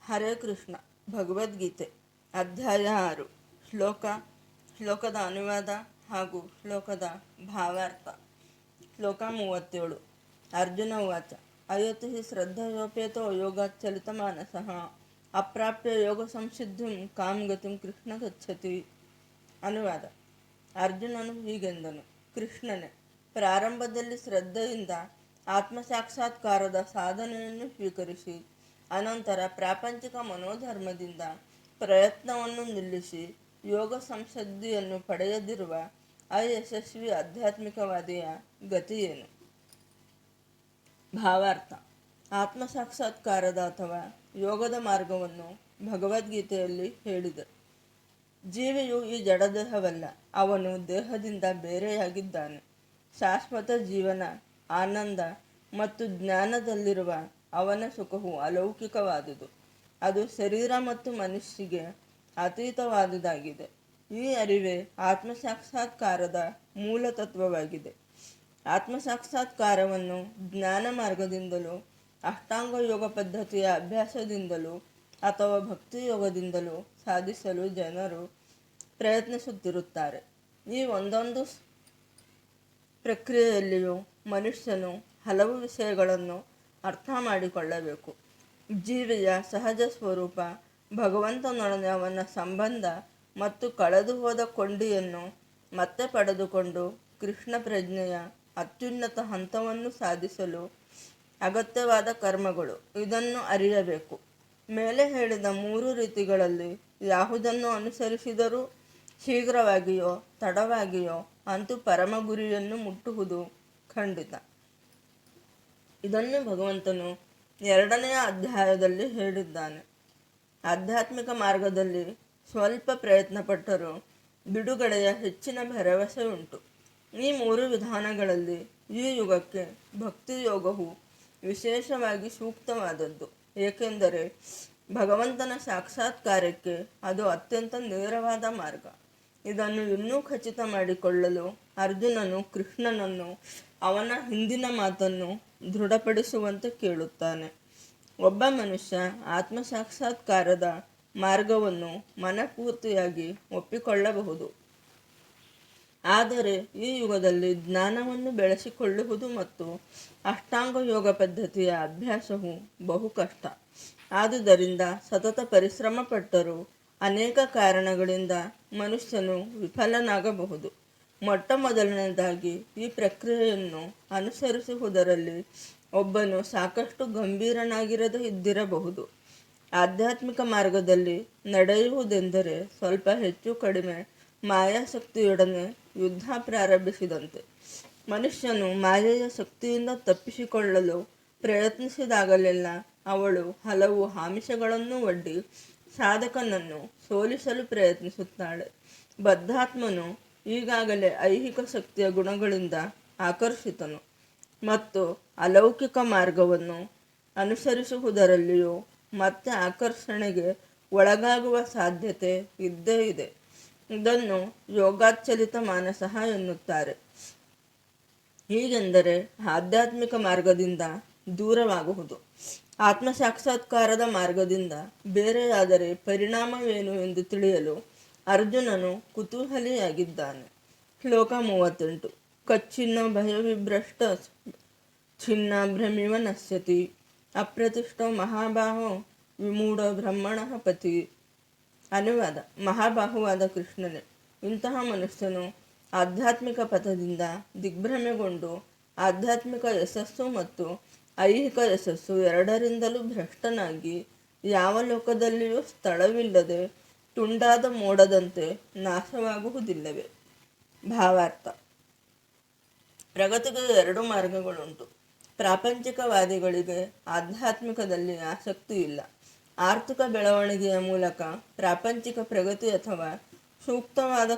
ಹರೇ ಕೃಷ್ಣ. ಭಗವದ್ಗೀತೆ ಅಧ್ಯಾಯ 6. ಶ್ಲೋಕದ ಅನುವಾದ ಹಾಗೂ ಶ್ಲೋಕದ ಭಾವಾರ್ಥ. ಶ್ಲೋಕ 37. ಅರ್ಜುನ ಉವಾಚ. ಅಯತಿ ಶ್ರದ್ಧಯೋಪೇತೋ ಯೋಗಾಚ್ಚಲಿತಮಾನಸಃ ಅಪ್ರಾಪ್ಯ ಯೋಗ ಸಂಸಿದ್ಧಿಂ ಕಾಂ ಗತಿಂ ಕೃಷ್ಣ ಗಚ್ಚತಿ. ಅನುವಾದ. ಅರ್ಜುನನು ಹೀಗೆಂದನು: ಕೃಷ್ಣನೇ, ಪ್ರಾರಂಭದಲ್ಲಿ ಶ್ರದ್ಧೆಯಿಂದ ಆತ್ಮಸಾಕ್ಷಾತ್ಕಾರದ ಸಾಧನೆಯನ್ನು ಸ್ವೀಕರಿಸಿ, ಅನಂತರ ಪ್ರಾಪಂಚಿಕ ಮನೋಧರ್ಮದಿಂದ ಪ್ರಯತ್ನವನ್ನು ನಿಲ್ಲಿಸಿ ಯೋಗ ಸಂಸಿದ್ಧಿಯನ್ನು ಪಡೆಯದಿರುವ ಅಯಶಸ್ವಿ ಆಧ್ಯಾತ್ಮಿಕವಾದಿಯ ಗತಿಯೇನು? ಭಾವಾರ್ಥ. ಆತ್ಮಸಾಕ್ಷಾತ್ಕಾರದ ಅಥವಾ ಯೋಗದ ಮಾರ್ಗವನ್ನು ಭಗವದ್ಗೀತೆಯಲ್ಲಿ ಹೇಳಿದೆ. ಜೀವಿಯು ಈ ಜಡದೇಹವಲ್ಲ, ಅವನು ದೇಹದಿಂದ ಬೇರೆಯಾಗಿದ್ದಾನೆ. ಶಾಶ್ವತ ಜೀವನ, ಆನಂದ ಮತ್ತು ಜ್ಞಾನದಲ್ಲಿರುವ ಅವನ ಸುಖವು ಅಲೌಕಿಕವಾದುದು. ಅದು ಶರೀರ ಮತ್ತು ಮನಸ್ಸಿಗೆ ಅತೀತವಾದುದಾಗಿದೆ. ಈ ಅರಿವೇ ಆತ್ಮಸಾಕ್ಷಾತ್ಕಾರದ ಮೂಲ ತತ್ವವಾಗಿದೆ. ಆತ್ಮಸಾಕ್ಷಾತ್ಕಾರವನ್ನು ಜ್ಞಾನ ಮಾರ್ಗದಿಂದಲೂ, ಅಷ್ಟಾಂಗ ಯೋಗ ಪದ್ಧತಿಯ ಅಭ್ಯಾಸದಿಂದಲೂ ಅಥವಾ ಭಕ್ತಿಯೋಗದಿಂದಲೂ ಸಾಧಿಸಲು ಜನರು ಪ್ರಯತ್ನಿಸುತ್ತಿರುತ್ತಾರೆ. ಈ ಒಂದೊಂದು ಪ್ರಕ್ರಿಯೆಯಲ್ಲಿಯೂ ಮನುಷ್ಯನು ಹಲವು ವಿಷಯಗಳನ್ನು ಅರ್ಥ ಮಾಡಿಕೊಳ್ಳಬೇಕು. ಜೀವಿಯ ಸಹಜ ಸ್ವರೂಪ, ಭಗವಂತನೊಡನೆ ಅವನ ಸಂಬಂಧ ಮತ್ತು ಕಳೆದು ಹೋದ ಕೊಂಡಿಯನ್ನು ಮತ್ತೆ ಪಡೆದುಕೊಂಡು ಕೃಷ್ಣ ಪ್ರಜ್ಞೆಯ ಅತ್ಯುನ್ನತ ಹಂತವನ್ನು ಸಾಧಿಸಲು ಅಗತ್ಯವಾದ ಕರ್ಮಗಳು. ಇದನ್ನು ಅರಿಯಬೇಕು. ಮೇಲೆ ಹೇಳಿದ 3 ರೀತಿಗಳಲ್ಲಿ ಯಾವುದನ್ನು ಅನುಸರಿಸಿದರೂ ಶೀಘ್ರವಾಗಿಯೋ ತಡವಾಗಿಯೋ ಅಂತೂ ಪರಮ ಗುರಿಯನ್ನು ಮುಟ್ಟುವುದು ಖಂಡಿತ. ಇದನ್ನು ಭಗವಂತನು 2ನೆಯ ಅಧ್ಯಾಯದಲ್ಲಿ ಹೇಳಿದ್ದಾನೆ. ಆಧ್ಯಾತ್ಮಿಕ ಮಾರ್ಗದಲ್ಲಿ ಸ್ವಲ್ಪ ಪ್ರಯತ್ನಪಟ್ಟರೂ ಬಿಡುಗಡೆಯ ಹೆಚ್ಚಿನ ಭರವಸೆ ಉಂಟು. ಈ 3 ವಿಧಾನಗಳಲ್ಲಿ ಈ ಯುಗಕ್ಕೆ ಭಕ್ತಿಯೋಗವು ವಿಶೇಷವಾಗಿ ಸೂಕ್ತವಾದದ್ದು. ಏಕೆಂದರೆ ಭಗವಂತನ ಸಾಕ್ಷಾತ್ಕಾರಕ್ಕೆ ಅದು ಅತ್ಯಂತ ನೇರವಾದ ಮಾರ್ಗ. ಇದನ್ನು ಇನ್ನೂ ಖಚಿತ ಮಾಡಿಕೊಳ್ಳಲು ಅರ್ಜುನನು ಕೃಷ್ಣನನ್ನು ಅವನ ಹಿಂದಿನ ಮಾತನ್ನು ದೃಢಪಡಿಸುವಂತೆ ಕೇಳುತ್ತಾನೆ. ಒಬ್ಬ ಮನುಷ್ಯ ಆತ್ಮಸಾಕ್ಷಾತ್ಕಾರದ ಮಾರ್ಗವನ್ನು ಮನಪೂರ್ತಿಯಾಗಿ ಒಪ್ಪಿಕೊಳ್ಳಬಹುದು. ಆದರೆ ಈ ಯುಗದಲ್ಲಿ ಜ್ಞಾನವನ್ನು ಬೆಳೆಸಿಕೊಳ್ಳುವುದು ಮತ್ತು ಅಷ್ಟಾಂಗ ಯೋಗ ಪದ್ಧತಿಯ ಅಭ್ಯಾಸವು ಬಹು ಕಷ್ಟ. ಆದುದರಿಂದ ಸತತ ಪರಿಶ್ರಮ ಪಟ್ಟರೂ ಅನೇಕ ಕಾರಣಗಳಿಂದ ಮನುಷ್ಯನು ವಿಫಲನಾಗಬಹುದು. ಮೊಟ್ಟ ಮೊದಲನೇದಾಗಿ ಈ ಪ್ರಕ್ರಿಯೆಯನ್ನು ಅನುಸರಿಸುವುದರಲ್ಲಿ ಒಬ್ಬನು ಸಾಕಷ್ಟು ಗಂಭೀರನಾಗಿರದೇ ಇದ್ದಿರಬಹುದು. ಆಧ್ಯಾತ್ಮಿಕ ಮಾರ್ಗದಲ್ಲಿ ನಡೆಯುವುದೆಂದರೆ ಸ್ವಲ್ಪ ಹೆಚ್ಚು ಕಡಿಮೆ ಮಾಯಾಶಕ್ತಿಯೊಡನೆ ಯುದ್ಧ ಪ್ರಾರಂಭಿಸಿದಂತೆ. ಮನುಷ್ಯನು ಮಾಯೆಯ ಶಕ್ತಿಯಿಂದ ತಪ್ಪಿಸಿಕೊಳ್ಳಲು ಪ್ರಯತ್ನಿಸಿದಾಗಲೆಲ್ಲ ಅವಳು ಹಲವು ಆಮಿಷಗಳನ್ನು ಒಡ್ಡಿ ಸಾಧಕನನ್ನು ಸೋಲಿಸಲು ಪ್ರಯತ್ನಿಸುತ್ತಾಳೆ. ಬದ್ಧಾತ್ಮನು ಈಗಾಗಲೇ ಐಹಿಕ ಶಕ್ತಿಯ ಗುಣಗಳಿಂದ ಆಕರ್ಷಿತನು ಮತ್ತು ಅಲೌಕಿಕ ಮಾರ್ಗವನ್ನು ಅನುಸರಿಸುವುದರಲ್ಲಿಯೂ ಮತ್ತೆ ಆಕರ್ಷಣೆಗೆ ಒಳಗಾಗುವ ಸಾಧ್ಯತೆ ಇದ್ದೇ ಇದೆ. ಇದನ್ನು ಯೋಗಾಚ್ಚಲಿತ ಮಾನಸಃ ಎನ್ನುತ್ತಾರೆ. ಹೀಗೆಂದರೆ ಆಧ್ಯಾತ್ಮಿಕ ಮಾರ್ಗದಿಂದ ದೂರವಾಗುವುದು. ಆತ್ಮಸಾಕ್ಷಾತ್ಕಾರದ ಮಾರ್ಗದಿಂದ ಬೇರೆಯಾದರೆ ಪರಿಣಾಮವೇನು ಎಂದು ತಿಳಿಯಲು ಅರ್ಜುನನು ಕುತೂಹಲಿಯಾಗಿದ್ದಾನೆ. ಶ್ಲೋಕ 38. ಕಚ್ಛಿನ್ನೋ ಭಯವಿಭ್ರಷ್ಟ ಛಿನ್ನಾಭ್ರಮಿವ ನಶ್ಯತಿ ಅಪ್ರತಿಷ್ಠೋ ಮಹಾಬಾಹೋ ವಿಮೂಢೋ ಬ್ರಹ್ಮಣಃ ಪತಿ. ಅನುವಾದ. ಮಹಾಬಾಹುವಾದ ಕೃಷ್ಣನೇ, ಇಂತಹ ಮನುಷ್ಯನು ಆಧ್ಯಾತ್ಮಿಕ ಪಥದಿಂದ ದಿಗ್ಭ್ರಮೆಗೊಂಡು ಆಧ್ಯಾತ್ಮಿಕ ಯಶಸ್ಸು ಮತ್ತು ಐಹಿಕ ಯಶಸ್ಸು ಎರಡರಿಂದಲೂ ಭ್ರಷ್ಟನಾಗಿ ಯಾವ ಲೋಕದಲ್ಲಿಯೂ ಸ್ಥಳವಿಲ್ಲದೆ ತುಂಡಾದ ಮೋಡದಂತೆ ನಾಶವಾಗುವುದಿಲ್ಲವೇ? ಭಾವಾರ್ಥ. ಪ್ರಗತಿಗೆ 2 ಮಾರ್ಗಗಳುಂಟು. ಪ್ರಾಪಂಚಿಕವಾದಿಗಳಿಗೆ ಆಧ್ಯಾತ್ಮಿಕದಲ್ಲಿ ಆಸಕ್ತಿ ಇಲ್ಲ. ಆರ್ಥಿಕ ಬೆಳವಣಿಗೆಯ ಮೂಲಕ ಪ್ರಾಪಂಚಿಕ ಪ್ರಗತಿ ಅಥವಾ ಸೂಕ್ತವಾದ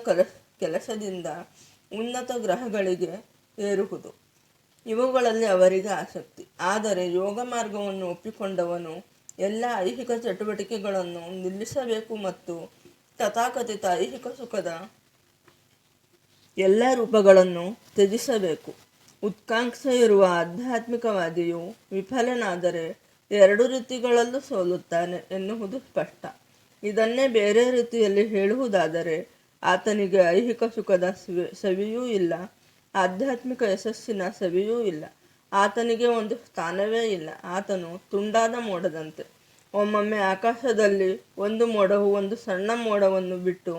ಕೆಲಸದಿಂದ ಉನ್ನತ ಗ್ರಹಗಳಿಗೆ ಏರುವುದು, ಇವುಗಳಲ್ಲಿ ಅವರಿಗೆ ಆಸಕ್ತಿ. ಆದರೆ ಯೋಗ ಮಾರ್ಗವನ್ನು ಒಪ್ಪಿಕೊಂಡವನು ಎಲ್ಲ ಐಹಿಕ ಚಟುವಟಿಕೆಗಳನ್ನು ನಿಲ್ಲಿಸಬೇಕು ಮತ್ತು ತಥಾಕಥಿತ ಐಹಿಕ ಸುಖದ ಎಲ್ಲ ರೂಪಗಳನ್ನು ತ್ಯಜಿಸಬೇಕು. ಉತ್ಕಾಂಕ್ಷೆ ಇರುವ ಆಧ್ಯಾತ್ಮಿಕವಾದಿಯು ವಿಫಲನಾದರೆ ಎರಡು ರೀತಿಗಳಲ್ಲೂ ಸೋಲುತ್ತಾನೆ ಎನ್ನುವುದು ಸ್ಪಷ್ಟ. ಇದನ್ನೇ ಬೇರೆ ರೀತಿಯಲ್ಲಿ ಹೇಳುವುದಾದರೆ, ಆತನಿಗೆ ಐಹಿಕ ಸುಖದ ಸವಿಯೂ ಇಲ್ಲ, ಆಧ್ಯಾತ್ಮಿಕ ಯಶಸ್ಸಿನ ಸವಿಯೂ ಇಲ್ಲ. ಆತನಿಗೆ ಒಂದು ಸ್ಥಾನವೇ ಇಲ್ಲ. ಆತನು ತುಂಡಾದ ಮೋಡದಂತೆ. ಒಮ್ಮೊಮ್ಮೆ ಆಕಾಶದಲ್ಲಿ ಒಂದು ಮೋಡವು ಒಂದು ಸಣ್ಣ ಮೋಡವನ್ನು ಬಿಟ್ಟು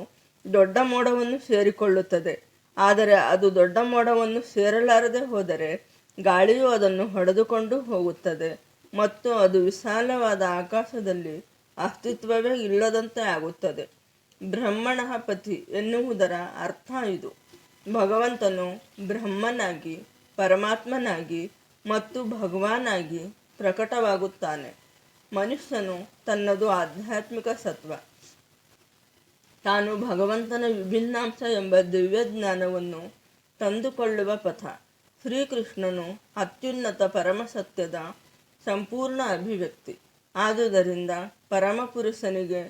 ದೊಡ್ಡ ಮೋಡವನ್ನು ಸೇರಿಕೊಳ್ಳುತ್ತದೆ. ಆದರೆ ಅದು ದೊಡ್ಡ ಮೋಡವನ್ನು ಸೇರಲಾರದೆ ಹೋದರೆ ಗಾಳಿಯು ಅದನ್ನು ಹೊಡೆದುಕೊಂಡು ಹೋಗುತ್ತದೆ ಮತ್ತು ಅದು ವಿಶಾಲವಾದ ಆಕಾಶದಲ್ಲಿ ಅಸ್ತಿತ್ವವೇ ಇಲ್ಲದಂತೆ ಆಗುತ್ತದೆ. ಬ್ರಹ್ಮಣ ಪತಿ ಎನ್ನುವುದರ ಅರ್ಥ ಇದು. ಭಗವಂತನು ಬ್ರಹ್ಮನಾಗಿ, ಪರಮಾತ್ಮನಾಗಿ ಮತ್ತು ಭಗವಾನಾಗಿ ಪ್ರಕಟವಾಗುತ್ತಾನೆ. ಮನುಷ್ಯನು ತನ್ನದು ಆಧ್ಯಾತ್ಮಿಕ ಸತ್ವ, ತಾನು ಭಗವಂತನ ವಿಭಿನ್ನಾಂಶ ಎಂಬ ದಿವ್ಯ ಜ್ಞಾನವನ್ನು ತಂದುಕೊಳ್ಳುವ ಪಥ. ಶ್ರೀಕೃಷ್ಣನು ಅತ್ಯುನ್ನತ ಪರಮಸತ್ಯದ ಸಂಪೂರ್ಣ ಅಭಿವ್ಯಕ್ತಿ. ಆದುದರಿಂದ ಪರಮಪುರುಷನಿಗೆ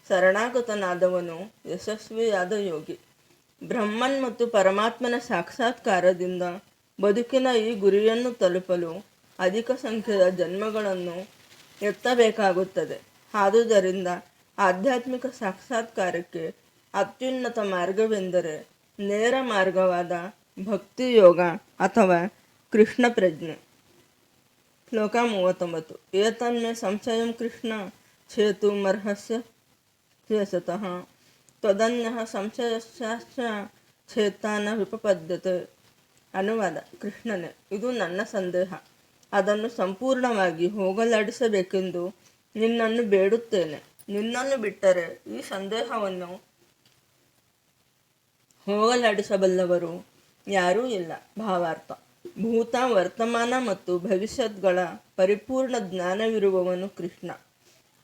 ಶರಣಾಗತನಾದವನು ಯಶಸ್ವಿಯಾದ ಯೋಗಿ. ಬ್ರಹ್ಮನ್ ಮತ್ತು ಪರಮಾತ್ಮನ ಸಾಕ್ಷಾತ್ಕಾರದಿಂದ ಬದುಕಿನ ಈ ಗುರಿಯನ್ನು ತಲುಪಲು ಅಧಿಕ ಸಂಖ್ಯೆಯ ಜನ್ಮಗಳನ್ನು ಎತ್ತಬೇಕಾಗುತ್ತದೆ. ಆದುದರಿಂದ ಆಧ್ಯಾತ್ಮಿಕ ಸಾಕ್ಷಾತ್ಕಾರಕ್ಕೆ ಅತ್ಯುನ್ನತ ಮಾರ್ಗವೆಂದರೆ ನೇರ ಮಾರ್ಗವಾದ ಭಕ್ತಿಯೋಗ ಅಥವಾ ಕೃಷ್ಣ ಪ್ರಜ್ಞೆ. ಶ್ಲೋಕ 39. ಏತನ್ಮೇ ಸಂಶಯಂ ಕೃಷ್ಣ ಛೇತುಮರ್ಹಸ್ಯ ಚೇತಃ ತ್ವದನ್ಯಃ ಸಂಶಯಶ್ಚಾಸ್ಯ ಛೇತಾನ ವಿಪಪದ್ಯತೆ. ಅನುವಾದ: ಕೃಷ್ಣನೇ, ಇದು ನನ್ನ ಸಂದೇಹ. ಅದನ್ನು ಸಂಪೂರ್ಣವಾಗಿ ಹೋಗಲಾಡಿಸಬೇಕೆಂದು ನಿನ್ನನ್ನು ಬೇಡುತ್ತೇನೆ. ನಿನ್ನನ್ನು ಬಿಟ್ಟರೆ ಈ ಸಂದೇಹವನ್ನು ಹೋಗಲಾಡಿಸಬಲ್ಲವರು ಯಾರೂ ಇಲ್ಲ. ಭಾವಾರ್ಥ: ಭೂತ, ವರ್ತಮಾನ ಮತ್ತು ಭವಿಷ್ಯತ್ಗಳ ಪರಿಪೂರ್ಣ ಜ್ಞಾನವಿರುವವನು ಕೃಷ್ಣ.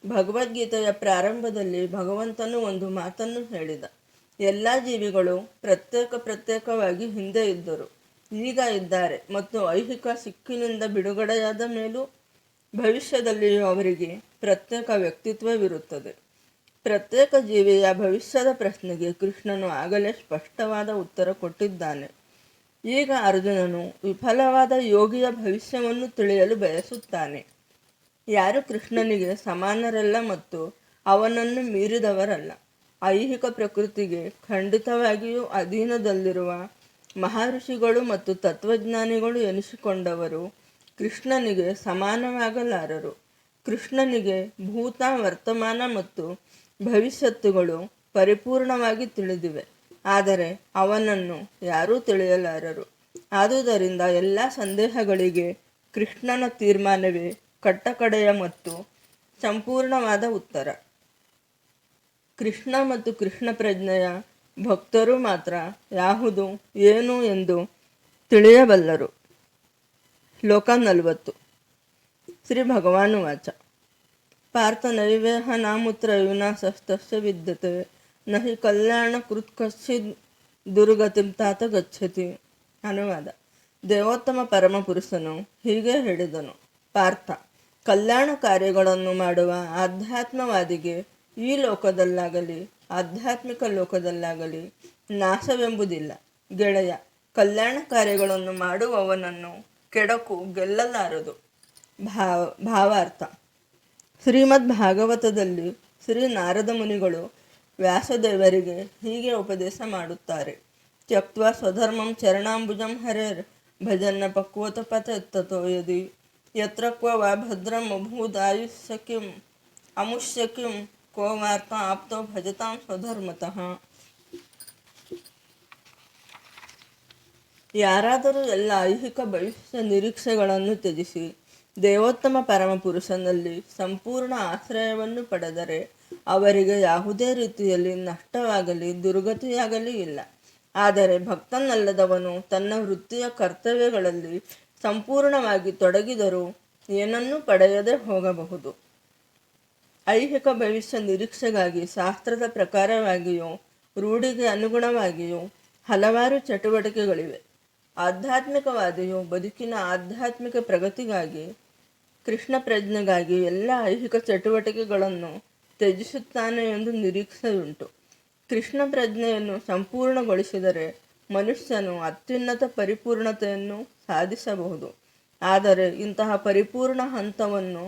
ಭಗವದ್ಗೀತೆಯ ಪ್ರಾರಂಭದಲ್ಲಿ ಭಗವಂತನು ಒಂದು ಮಾತನ್ನು ಹೇಳಿದ. ಎಲ್ಲ ಜೀವಿಗಳು ಪ್ರತ್ಯೇಕವಾಗಿ ಹಿಂದೆ ಇದ್ದರು, ಈಗ ಇದ್ದಾರೆ ಮತ್ತು ಐಹಿಕ ಸಿಕ್ಕಿನಿಂದ ಬಿಡುಗಡೆಯಾದ ಮೇಲೂ ಭವಿಷ್ಯದಲ್ಲಿಯೂ ಅವರಿಗೆ ಪ್ರತ್ಯೇಕ ವ್ಯಕ್ತಿತ್ವವಿರುತ್ತದೆ. ಪ್ರತ್ಯೇಕ ಜೀವಿಯ ಭವಿಷ್ಯದ ಪ್ರಶ್ನೆಗೆ ಕೃಷ್ಣನು ಆಗಲೇ ಸ್ಪಷ್ಟವಾದ ಉತ್ತರ ಕೊಟ್ಟಿದ್ದಾನೆ. ಈಗ ಅರ್ಜುನನು ವಿಫಲವಾದ ಯೋಗಿಯ ಭವಿಷ್ಯವನ್ನು ತಿಳಿಯಲು ಬಯಸುತ್ತಾನೆ. ಯಾರು ಕೃಷ್ಣನಿಗೆ ಸಮಾನರಲ್ಲ ಮತ್ತು ಅವನನ್ನು ಮೀರಿದವರಲ್ಲ. ಐಹಿಕ ಪ್ರಕೃತಿಗೆ ಖಂಡಿತವಾಗಿಯೂ ಅಧೀನದಲ್ಲಿರುವ ಮಹರ್ಷಿಗಳು ಮತ್ತು ತತ್ವಜ್ಞಾನಿಗಳು ಎನಿಸಿಕೊಂಡವರು ಕೃಷ್ಣನಿಗೆ ಸಮಾನವಾಗಲಾರರು. ಕೃಷ್ಣನಿಗೆ ಭೂತ, ವರ್ತಮಾನ ಮತ್ತು ಭವಿಷ್ಯತ್ತುಗಳು ಪರಿಪೂರ್ಣವಾಗಿ ತಿಳಿದಿವೆ, ಆದರೆ ಅವನನ್ನು ಯಾರೂ ತಿಳಿಯಲಾರರು. ಆದುದರಿಂದ ಎಲ್ಲ ಸಂದೇಹಗಳಿಗೆ ಕೃಷ್ಣನ ತೀರ್ಮಾನವೇ ಕಟ್ಟಕಡೆಯ ಮತ್ತು ಸಂಪೂರ್ಣವಾದ ಉತ್ತರ. ಕೃಷ್ಣ ಮತ್ತು ಕೃಷ್ಣ ಪ್ರಜ್ಞೆಯ ಭಕ್ತರು ಮಾತ್ರ ಯಾವುದು ಏನು ಎಂದು ತಿಳಿಯಬಲ್ಲರು. ಶ್ಲೋಕ 40. ಶ್ರೀ ಭಗವಾನುವಾಚ: ಪಾರ್ಥ ನೈವೇಹ ನಾಮುತ್ರ ವಿನಾಶಸ್ತಸ್ಯ ವಿದ್ಯತೆ ನ ಹಿ ಕಲ್ಯಾಣ ಕೃತ್ಕಶ್ಚಿದ್ ದುರ್ಗತಿಂ ತಾತ ಗಚ್ಚತಿ. ಅನುವಾದ: ದೇವೋತ್ತಮ ಪರಮಪುರುಷನು ಹೀಗೆ ಹೇಳಿದನು. ಪಾರ್ಥ, ಕಲ್ಯಾಣ ಕಾರ್ಯಗಳನ್ನು ಮಾಡುವ ಆಧ್ಯಾತ್ಮವಾದಿಗೆ ಈ ಲೋಕದಲ್ಲಾಗಲಿ ಆಧ್ಯಾತ್ಮಿಕ ಲೋಕದಲ್ಲಾಗಲಿ ನಾಶವೆಂಬುದಿಲ್ಲ. ಗೆಳೆಯ, ಕಲ್ಯಾಣ ಕಾರ್ಯಗಳನ್ನು ಮಾಡುವವನನ್ನು ಕೆಡಕು ಗೆಲ್ಲಲಾರದು. ಭಾವಾರ್ಥ: ಶ್ರೀಮದ್ ಭಾಗವತದಲ್ಲಿ ಶ್ರೀ ನಾರದ ಮುನಿಗಳು ವ್ಯಾಸದೇವರಿಗೆ ಹೀಗೆ ಉಪದೇಶ ಮಾಡುತ್ತಾರೆ. ತ್ಯಕ್ತ್ವಾ ಸ್ವಧರ್ಮಂ ಚರಣಾಂಬುಜಂ ಹರೇರ್ ಭಜನ್ನ ಪಕ್ವತ ಪತತ್ತೋ ಯದಿ ಯತ್ರ ಕ್ವ ವಾ ಭದ್ರಂ ಅಭೂದಾಯುಷ್ಯಕಿಂ ಅಮುಷ್ಯಕಿಂ ಕೋ ವಾರ್ತ ಆಪ್ತೋ ಭಜತಾಂ ಸ್ವಧರ್ಮತಃ. ಯಾರಾದರೂ ಎಲ್ಲ ಐಹಿಕ ಭವಿಷ್ಯ ನಿರೀಕ್ಷೆಗಳನ್ನು ತ್ಯಜಿಸಿ ದೇವೋತ್ತಮ ಪರಮಪುರುಷನಲ್ಲಿ ಸಂಪೂರ್ಣ ಆಶ್ರಯವನ್ನು ಪಡೆದರೆ ಅವರಿಗೆ ಯಾವುದೇ ರೀತಿಯಲ್ಲಿ ನಷ್ಟವಾಗಲಿ ದುರ್ಗತಿಯಾಗಲಿ ಇಲ್ಲ. ಆದರೆ ಭಕ್ತನಲ್ಲದವನು ತನ್ನ ವೃತ್ತಿಯ ಕರ್ತವ್ಯಗಳಲ್ಲಿ ಸಂಪೂರ್ಣವಾಗಿ ತೊಡಗಿದರೂ ಏನನ್ನೂ ಪಡೆಯದೆ ಹೋಗಬಹುದು. ಐಹಿಕ ಭವಿಷ್ಯ ನಿರೀಕ್ಷೆಗಾಗಿ ಶಾಸ್ತ್ರದ ಪ್ರಕಾರವಾಗಿಯೂ ರೂಢಿಗೆ ಅನುಗುಣವಾಗಿಯೂ ಹಲವಾರು ಚಟುವಟಿಕೆಗಳಿವೆ. ಆಧ್ಯಾತ್ಮಿಕವಾದಿಯು ಬದುಕಿನ ಆಧ್ಯಾತ್ಮಿಕ ಪ್ರಗತಿಗಾಗಿ, ಕೃಷ್ಣ ಪ್ರಜ್ಞೆಗಾಗಿ ಎಲ್ಲ ಐಹಿಕ ಚಟುವಟಿಕೆಗಳನ್ನು ತ್ಯಜಿಸುತ್ತಾನೆ ಎಂದು ನಿರೀಕ್ಷೆಯುಂಟು. ಕೃಷ್ಣ ಪ್ರಜ್ಞೆಯನ್ನು ಸಂಪೂರ್ಣಗೊಳಿಸಿದರೆ ಮನುಷ್ಯನು ಅತ್ಯುನ್ನತ ಪರಿಪೂರ್ಣತೆಯನ್ನು ಸಾಧಿಸಬಹುದು. ಆದರೆ ಇಂತಹ ಪರಿಪೂರ್ಣ ಹಂತವನ್ನು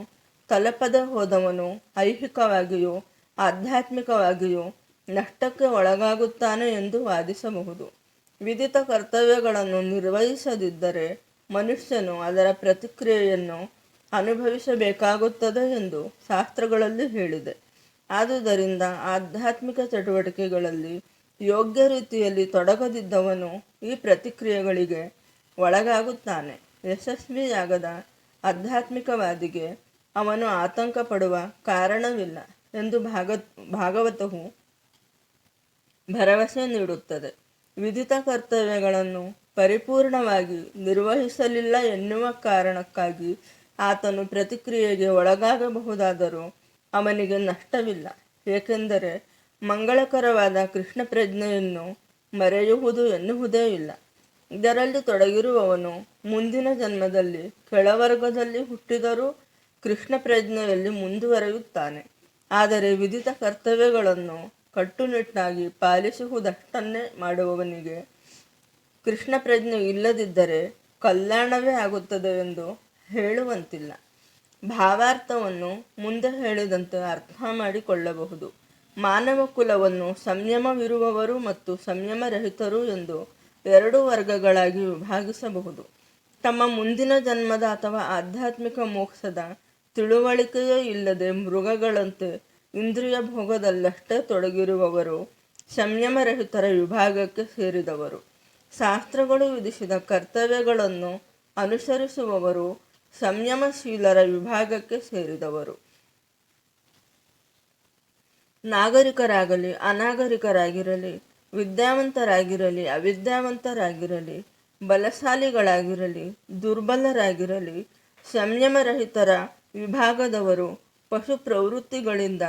ತಲುಪದೆ ಹೋದವನು ಐಹಿಕವಾಗಿಯೂ ಆಧ್ಯಾತ್ಮಿಕವಾಗಿಯೂ ನಷ್ಟಕ್ಕೆ ಒಳಗಾಗುತ್ತಾನೆ ಎಂದು ವಾದಿಸಬಹುದು. ವಿದಿತ ಕರ್ತವ್ಯಗಳನ್ನು ನಿರ್ವಹಿಸದಿದ್ದರೆ ಮನುಷ್ಯನು ಅದರ ಪ್ರತಿಕ್ರಿಯೆಯನ್ನು ಅನುಭವಿಸಬೇಕಾಗುತ್ತದೆ ಎಂದು ಶಾಸ್ತ್ರಗಳಲ್ಲಿ ಹೇಳಿದೆ. ಆದುದರಿಂದ ಆಧ್ಯಾತ್ಮಿಕ ಚಟುವಟಿಕೆಗಳಲ್ಲಿ ಯೋಗ್ಯ ರೀತಿಯಲ್ಲಿ ತೊಡಗದಿದ್ದವನು ಈ ಪ್ರತಿಕ್ರಿಯೆಗಳಿಗೆ ಒಳಗಾಗುತ್ತಾನೆ. ಯಶಸ್ವಿಯಾಗದ ಆಧ್ಯಾತ್ಮಿಕವಾದಿಗೆ ಅವನು ಆತಂಕ ಪಡುವ ಕಾರಣವಿಲ್ಲ ಎಂದು ಭಾಗವತವು ಭರವಸೆ ನೀಡುತ್ತದೆ. ವಿದಿತ ಕರ್ತವ್ಯಗಳನ್ನು ಪರಿಪೂರ್ಣವಾಗಿ ನಿರ್ವಹಿಸಲಿಲ್ಲ ಎನ್ನುವ ಕಾರಣಕ್ಕಾಗಿ ಆತನು ಪ್ರತಿಕ್ರಿಯೆಗೆ ಒಳಗಾಗಬಹುದಾದರೂ ಅವನಿಗೆ ನಷ್ಟವಿಲ್ಲ, ಏಕೆಂದರೆ ಮಂಗಳಕರವಾದ ಕೃಷ್ಣ ಪ್ರಜ್ಞೆಯನ್ನು ಮರೆಯುವುದು ಎನ್ನುವುದೇ ಇಲ್ಲ. ಇದರಲ್ಲಿ ತೊಡಗಿರುವವನು ಮುಂದಿನ ಜನ್ಮದಲ್ಲಿ ಕೆಳವರ್ಗದಲ್ಲಿ ಹುಟ್ಟಿದರೂ ಕೃಷ್ಣ ಪ್ರಜ್ಞೆಯಲ್ಲಿ ಮುಂದುವರೆಯುತ್ತಾನೆ. ಆದರೆ ವಿದಿತ ಕರ್ತವ್ಯಗಳನ್ನು ಕಟ್ಟುನಿಟ್ಟಾಗಿ ಪಾಲಿಸುವುದಷ್ಟನ್ನೇ ಮಾಡುವವನಿಗೆ ಕೃಷ್ಣ ಪ್ರಜ್ಞೆ ಇಲ್ಲದಿದ್ದರೆ ಕಲ್ಯಾಣವೇ ಆಗುತ್ತದೆ ಎಂದು ಹೇಳುವಂತಿಲ್ಲ. ಭಾವಾರ್ಥವನ್ನು ಮುಂದೆ ಹೇಳಿದಂತೆ ಅರ್ಥ ಮಾಡಿಕೊಳ್ಳಬಹುದು. ಮಾನವ ಕುಲವನ್ನು ಸಂಯಮವಿರುವವರು ಮತ್ತು ಸಂಯಮರಹಿತರು ಎಂದು 2 ವರ್ಗಗಳಾಗಿ ವಿಭಾಗಿಸಬಹುದು. ತಮ್ಮ ಮುಂದಿನ ಜನ್ಮದ ಅಥವಾ ಆಧ್ಯಾತ್ಮಿಕ ಮೋಕ್ಷದ ತಿಳುವಳಿಕೆಯೇ ಇಲ್ಲದೆ ಮೃಗಗಳಂತೆ ಇಂದ್ರಿಯ ಭೋಗದಲ್ಲಷ್ಟೇ ತೊಡಗಿರುವವರು ಸಂಯಮರಹಿತರ ವಿಭಾಗಕ್ಕೆ ಸೇರಿದವರು. ಶಾಸ್ತ್ರಗಳು ವಿಧಿಸಿದ ಕರ್ತವ್ಯಗಳನ್ನು ಅನುಸರಿಸುವವರು ಸಂಯಮಶೀಲರ ವಿಭಾಗಕ್ಕೆ ಸೇರಿದವರು. ನಾಗರಿಕರಾಗಲಿ ಅನಾಗರಿಕರಾಗಿರಲಿ, ವಿದ್ಯಾವಂತರಾಗಿರಲಿ ಅವಿದ್ಯಾವಂತರಾಗಿರಲಿ, ಬಲಶಾಲಿಗಳಾಗಿರಲಿ ದುರ್ಬಲರಾಗಿರಲಿ, ಸಂಯಮರಹಿತರ ವಿಭಾಗದವರು ಪಶು ಪ್ರವೃತ್ತಿಗಳಿಂದ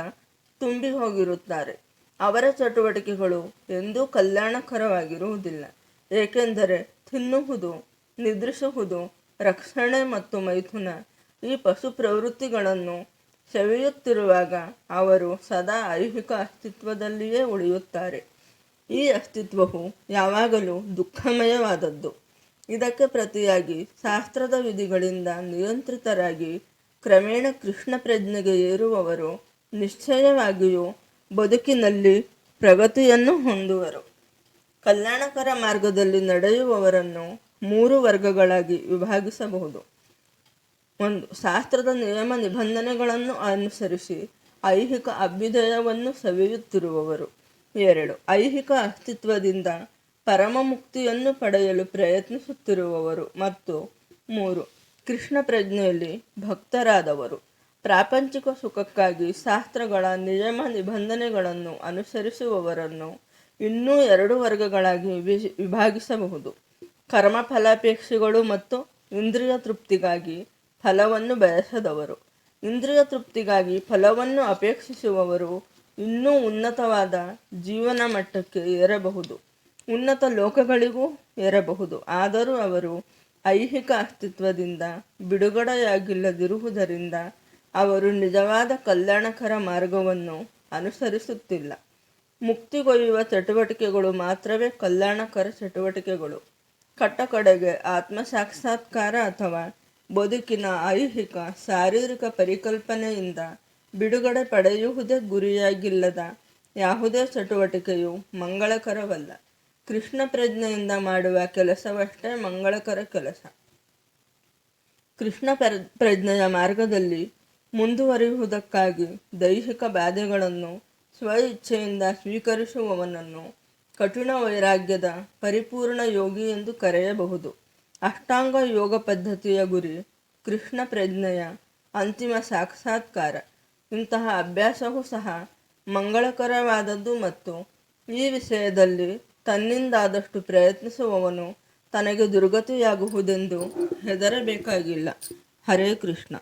ತುಂಬಿ ಹೋಗಿರುತ್ತಾರೆ. ಅವರ ಚಟುವಟಿಕೆಗಳು ಎಂದೂ ಕಲ್ಯಾಣಕರವಾಗಿರುವುದಿಲ್ಲ, ಏಕೆಂದರೆ ತಿನ್ನುವುದು, ನಿದ್ರಿಸುವುದು, ರಕ್ಷಣೆ ಮತ್ತು ಮೈಥುನ ಈ ಪಶು ಪ್ರವೃತ್ತಿಗಳನ್ನು ಸವಿಯುತ್ತಿರುವಾಗ ಅವರು ಸದಾ ಐಹಿಕ ಅಸ್ತಿತ್ವದಲ್ಲಿಯೇ ಉಳಿಯುತ್ತಾರೆ. ಈ ಅಸ್ತಿತ್ವವು ಯಾವಾಗಲೂ ದುಃಖಮಯವಾದದ್ದು. ಇದಕ್ಕೆ ಪ್ರತಿಯಾಗಿ ಶಾಸ್ತ್ರದ ವಿಧಿಗಳಿಂದ ನಿಯಂತ್ರಿತರಾಗಿ ಕ್ರಮೇಣ ಕೃಷ್ಣ ಪ್ರಜ್ಞೆಗೆ ಏರುವವರು ನಿಶ್ಚಯವಾಗಿಯೂ ಬದುಕಿನಲ್ಲಿ ಪ್ರಗತಿಯನ್ನು ಹೊಂದುವರು. ಕಲ್ಯಾಣಕರ ಮಾರ್ಗದಲ್ಲಿ ನಡೆಯುವವರನ್ನು 3 ವರ್ಗಗಳಾಗಿ ವಿಭಾಗಿಸಬಹುದು. 1. ಶಾಸ್ತ್ರದ ನಿಯಮ ನಿಬಂಧನೆಗಳನ್ನು ಅನುಸರಿಸಿ ಐಹಿಕ ಅಭ್ಯುದಯವನ್ನು ಸವಿಯುತ್ತಿರುವವರು. 2. ಐಹಿಕ ಅಸ್ತಿತ್ವದಿಂದ ಪರಮ ಮುಕ್ತಿಯನ್ನು ಪಡೆಯಲು ಪ್ರಯತ್ನಿಸುತ್ತಿರುವವರು. ಮತ್ತು 3. ಕೃಷ್ಣ ಪ್ರಜ್ಞೆಯಲ್ಲಿ ಭಕ್ತರಾದವರು. ಪ್ರಾಪಂಚಿಕ ಸುಖಕ್ಕಾಗಿ ಶಾಸ್ತ್ರಗಳ ನಿಯಮ ನಿಬಂಧನೆಗಳನ್ನು ಅನುಸರಿಸುವವರನ್ನು ಇನ್ನೂ 2 ವರ್ಗಗಳಾಗಿ ವಿಭಾಗಿಸಬಹುದು. ಕರ್ಮಫಲಾಪೇಕ್ಷಿಗಳು ಮತ್ತು ಇಂದ್ರಿಯ ತೃಪ್ತಿಗಾಗಿ ಫಲವನ್ನು ಬಯಸದವರು. ಇಂದ್ರಿಯ ತೃಪ್ತಿಗಾಗಿ ಫಲವನ್ನು ಅಪೇಕ್ಷಿಸುವವರು ಇನ್ನೂ ಉನ್ನತವಾದ ಜೀವನ ಮಟ್ಟಕ್ಕೆ ಏರಬಹುದು, ಉನ್ನತ ಲೋಕಗಳಿಗೂ ಏರಬಹುದು. ಆದರೂ ಅವರು ಐಹಿಕ ಅಸ್ತಿತ್ವದಿಂದ ಬಿಡುಗಡೆಯಾಗಿಲ್ಲದಿರುವುದರಿಂದ ಅವರು ನಿಜವಾದ ಕಲ್ಯಾಣಕರ ಮಾರ್ಗವನ್ನು ಅನುಸರಿಸುತ್ತಿಲ್ಲ. ಮುಕ್ತಿಗೊಯ್ಯುವ ಚಟುವಟಿಕೆಗಳು ಮಾತ್ರವೇ ಕಲ್ಯಾಣಕರ ಚಟುವಟಿಕೆಗಳು. ಕಟ್ಟಕಡೆಗೆ ಆತ್ಮಸಾಕ್ಷಾತ್ಕಾರ ಅಥವಾ ಬದುಕಿನ ಐಹಿಕ ಶಾರೀರಿಕ ಪರಿಕಲ್ಪನೆಯಿಂದ ಬಿಡುಗಡೆ ಪಡೆಯುವುದೇ ಗುರಿಯಾಗಿಲ್ಲದ ಯಾವುದೇ ಚಟುವಟಿಕೆಯು ಮಂಗಳಕರವಲ್ಲ. ಕೃಷ್ಣ ಪ್ರಜ್ಞೆಯಿಂದ ಮಾಡುವ ಕೆಲಸವಷ್ಟೇ ಮಂಗಳಕರ ಕೆಲಸ. ಕೃಷ್ಣ ಪ್ರಜ್ಞೆಯ ಮಾರ್ಗದಲ್ಲಿ ಮುಂದುವರಿಯುವುದಕ್ಕಾಗಿ ದೈಹಿಕ ಬಾಧೆಗಳನ್ನು ಸ್ವ ಇಚ್ಛೆಯಿಂದ ಸ್ವೀಕರಿಸುವವನನ್ನು ಕಠಿಣ ವೈರಾಗ್ಯದ ಪರಿಪೂರ್ಣ ಯೋಗಿ ಎಂದು ಕರೆಯಬಹುದು. ಅಷ್ಟಾಂಗ ಯೋಗ ಪದ್ಧತಿಯ ಗುರಿ ಕೃಷ್ಣ ಪ್ರಜ್ಞೆಯ ಅಂತಿಮ ಸಾಕ್ಷಾತ್ಕಾರ. ಇಂತಹ ಅಭ್ಯಾಸವೂ ಸಹ ಮಂಗಳಕರವಾದದ್ದು ಮತ್ತು ಈ ವಿಷಯದಲ್ಲಿ ತನ್ನಿಂದಾದಷ್ಟು ಪ್ರಯತ್ನಿಸುವವನು ತನಗೆ ದುರ್ಗತಿಯಾಗುವುದೆಂದು ಹೆದರಬೇಕಾಗಿಲ್ಲ. ಹರೇ ಕೃಷ್ಣ.